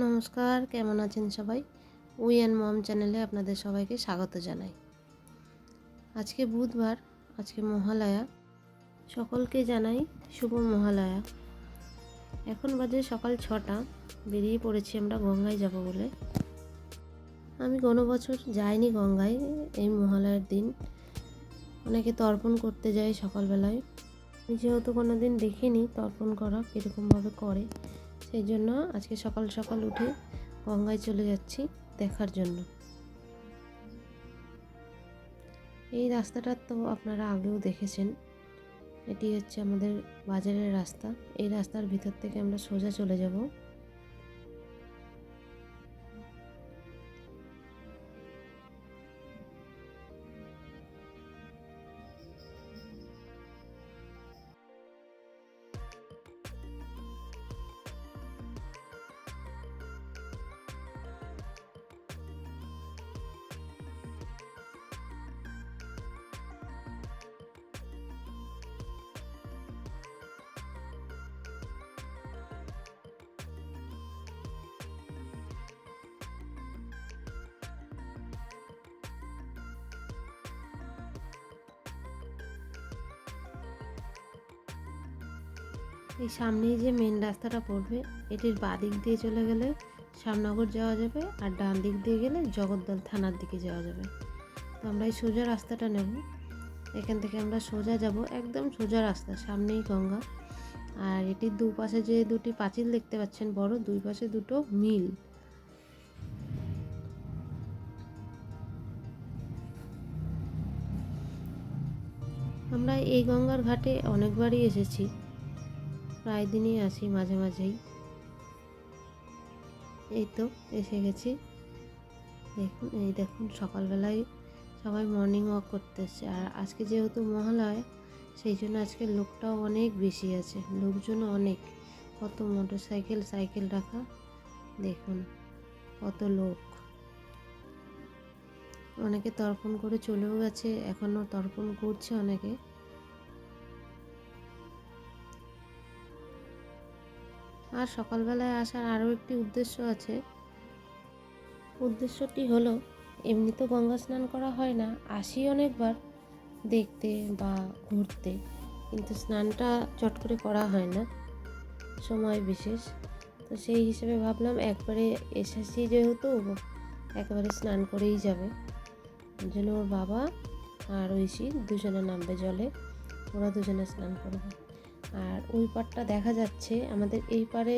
নমস্কার, কেমন আছেন সবাই? উই অ্যান্ড মম চ্যানেলে আপনাদের সবাইকে স্বাগত জানাই। আজকে বুধবার, আজকে মহালয়া। সকলকে জানাই শুভ মহালয়া। এখন বাজে সকাল 6টা। বেরিয়ে পড়েছি আমরা গঙ্গায় যাব বলে। আমি কোনো বছর যাইনি গঙ্গায় এই মহালয়ার দিন। অনেকে তর্পণ করতে যায় সকালবেলায়। আমি যেহেতু কোনো দিন দেখিনি তর্পণ করা কীরকমভাবে করে, সেই জন্য আজকে সকাল সকাল উঠে গঙ্গায় চলে যাচ্ছি দেখার জন্য। এই রাস্তাটা তো আপনারা আগেও দেখেছেন। এটি হচ্ছে আমাদের বাজারের রাস্তা। এই রাস্তার ভিতর থেকে আমরা সোজা চলে যাব। এই সামনেই যে মেন রাস্তাটা পড়বে, এটির বাঁ দিক দিয়ে চলে গেলে শ্যামনগর যাওয়া যাবে, আর ডান দিক দিয়ে গেলে জগদ্দল থানার দিকে যাওয়া যাবে। তো আমরা এই সোজা রাস্তাটা নেব। এখান থেকে আমরা সোজা যাব, একদম সোজা রাস্তা, সামনেই গঙ্গা। আর এটির দুপাশে যে দুটি পাঁচিল দেখতে পাচ্ছেন বড়, দুই পাশে দুটো মিল। আমরা এই গঙ্গার ঘাটে অনেকবারই এসেছি, প্রায় দিনই আসি, মাঝে মাঝেই। এই তো এসে গেছি। দেখুন সকালবেলায় সবাই মর্নিং ওয়াক করতে এসছে। আর আজকে যেহেতু মহালয়, সেই জন্য আজকে লোকটাও অনেক বেশি আছে, লোকজনও অনেক। কত মোটর সাইকেল রাখা, দেখুন কত লোক। অনেকে তর্পণ করে চলেও গেছে, এখনও তর্পণ করছে অনেকে। আর সকালবেলায় আসার আরও একটি উদ্দেশ্য আছে। উদ্দেশ্যটি হলো, এমনি তো গঙ্গা স্নান করা হয় না, আসি অনেকবার দেখতে বা ঘুরতে, কিন্তু স্নানটা চট করে করা হয় না, সময় বিশেষ। তো সেই হিসেবে ভাবলাম একবারে এসেছি যেহেতু, একেবারে স্নান করেই যাবে। ওই জন্য ওর বাবা আর ঐশী দুজনে নামবে জলে, ওরা দুজনে স্নান করবে। আর ওই পাড়টা দেখা যাচ্ছে, আমাদের এই পারে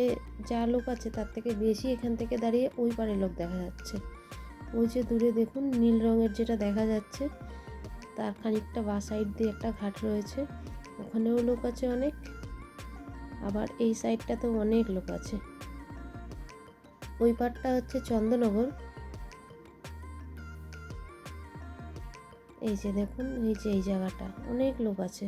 যা লোক আছে তার থেকে বেশি এখান থেকে দাঁড়িয়ে ওই পারে লোক দেখা যাচ্ছে। ওই যে দূরে দেখুন নীল রঙের যেটা দেখা যাচ্ছে, তার খানিকটা বাঁ সাইড দিয়ে একটা ঘাট রয়েছে, ওখানেও লোক আছে অনেক। আবার এই সাইডটাতেও অনেক লোক আছে। ওই পাড়টা হচ্ছে চন্দননগর। এই যে দেখুন, এই যে এই জায়গাটা অনেক লোক আছে।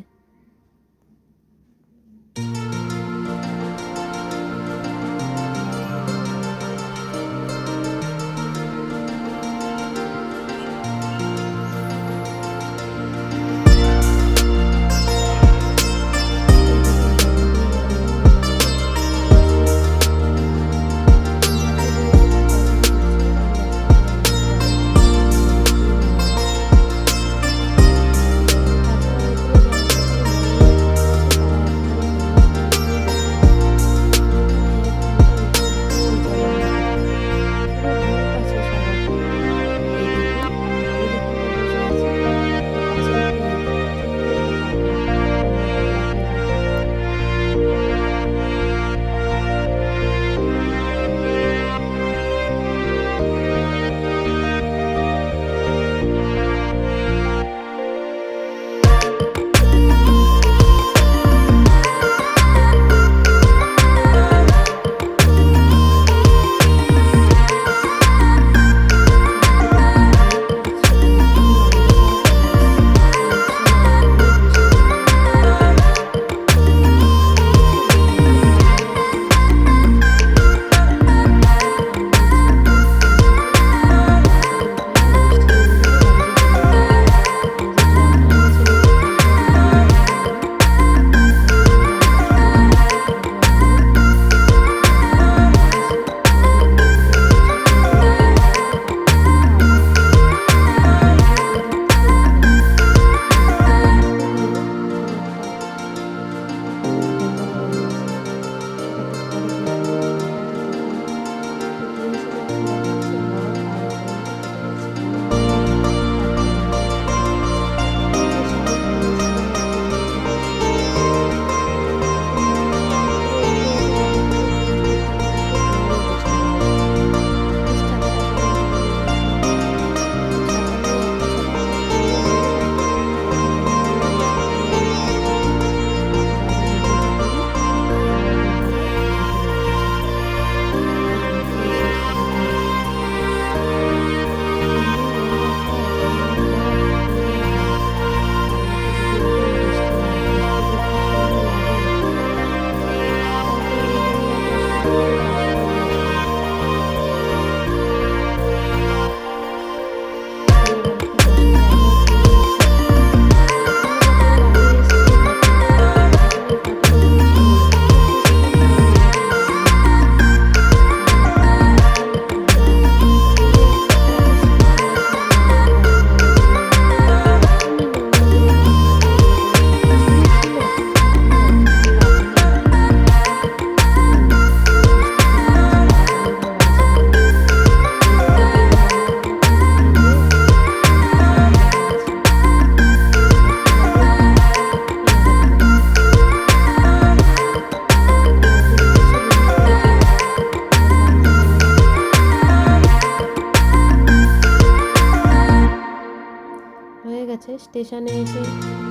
স্টেশনে এসে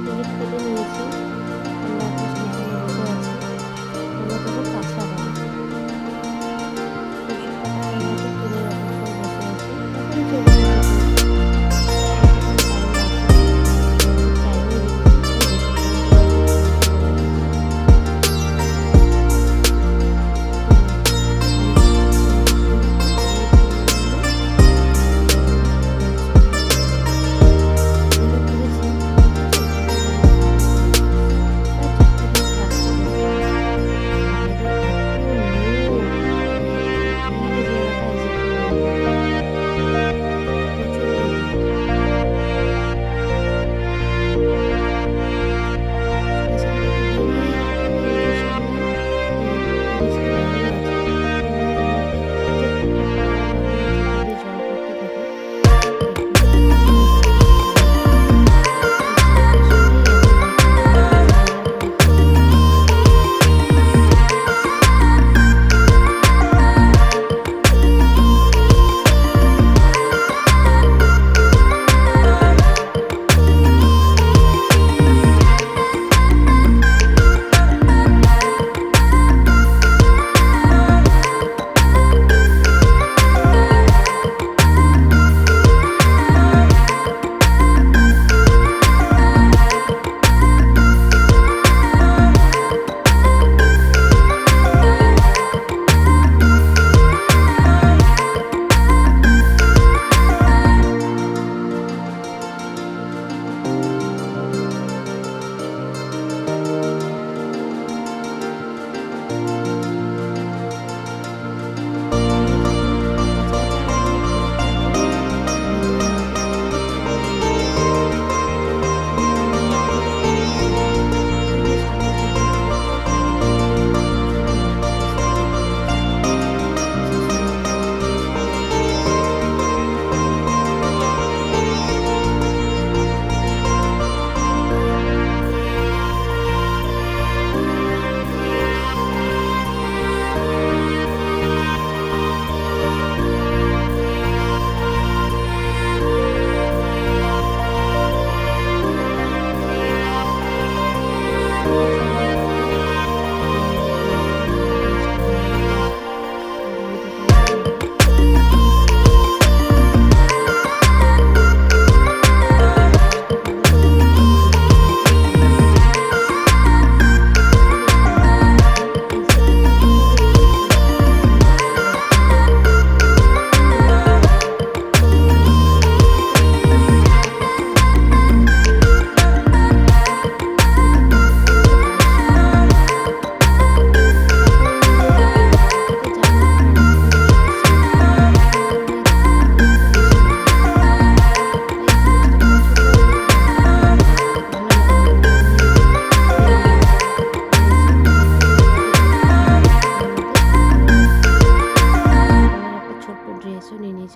টিকিট কেটে নিয়েছি। আমরা এখন স্টেশনে বসে আছি। আমরা তখন কাঁচরাপাড়া ট্রেনের অপেক্ষায় বসে আছি। তখনই চলে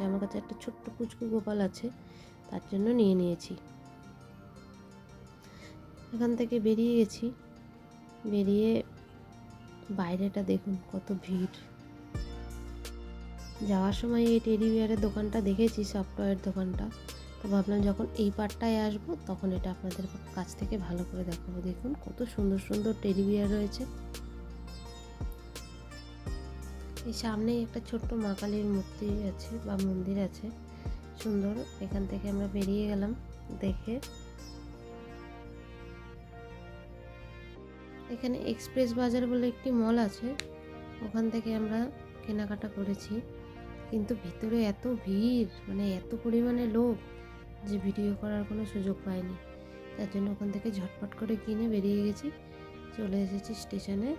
আমার কাছে একটা ছোট্ট পুচকু গোপাল আছে, তার জন্য নিয়ে নিয়েছি। এখান থেকে বেরিয়ে গেছি। বেরিয়ে বাইরেটা দেখুন কত ভিড়। যাওয়ার সময় এই টেডি বিয়ারের দোকানটা দেখেছি, সফটওয়্যার দোকানটা, তো ভাবলাম যখন এই পার্টটায় আসবো তখন এটা আপনাদের কাছ থেকে ভালো করে দেখাবো। দেখুন কত সুন্দর সুন্দর টেডি বিয়ার রয়েছে। এই সামনেই একটা ছোট্ট মা কালীর মূর্তি আছে বা মন্দির আছে, সুন্দর। এখান থেকে আমরা বেরিয়ে গেলাম দেখে। এখানে এক্সপ্রেস বাজার বলে একটি মল আছে, ওখান থেকে আমরা কেনাকাটা করেছি। কিন্তু ভিতরে এত ভিড়, মানে এত পরিমাণে লোক যে ভিডিও করার কোনো সুযোগ পাইনি। তার জন্য ওখান থেকে ঝটপট করে কিনে বেরিয়ে গেছি। চলে এসেছি স্টেশনে।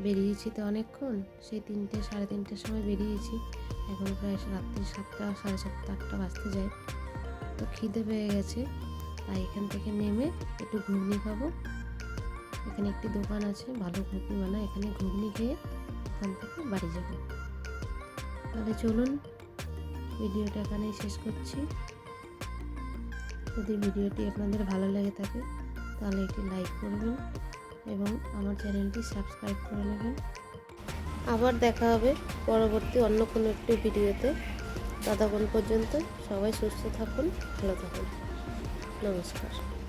বেরিয়েছি তো অনেকক্ষণ, সেই 3টে সাড়ে 3টের সময় বেরিয়েছি। এখন প্রায় রাত্রি 7টা সাড়ে 7টা 8টা বাজতে যায়। তো খিদে পেয়ে গেছে, তাই এখান থেকে নেমে একটু ঘুগনি খাবো। এখানে একটি দোকান আছে, ভালো ঘুগনি বানায়, এখানে ঘুগনি খেয়ে এখান থেকে বাড়ি যাব। তাহলে চলুন ভিডিওটা এখানেই শেষ করছি। যদি ভিডিওটি আপনাদের ভালো লেগে থাকে তাহলে একটি লাইক করবেন এবং আমার চ্যানেলটি সাবস্ক্রাইব করে নেবেন। আবার দেখা হবে পরবর্তী অন্য কোনো একটি ভিডিওতে। ততক্ষণ পর্যন্ত সবাই সুস্থ থাকুন, ভালো থাকুন। নমস্কার।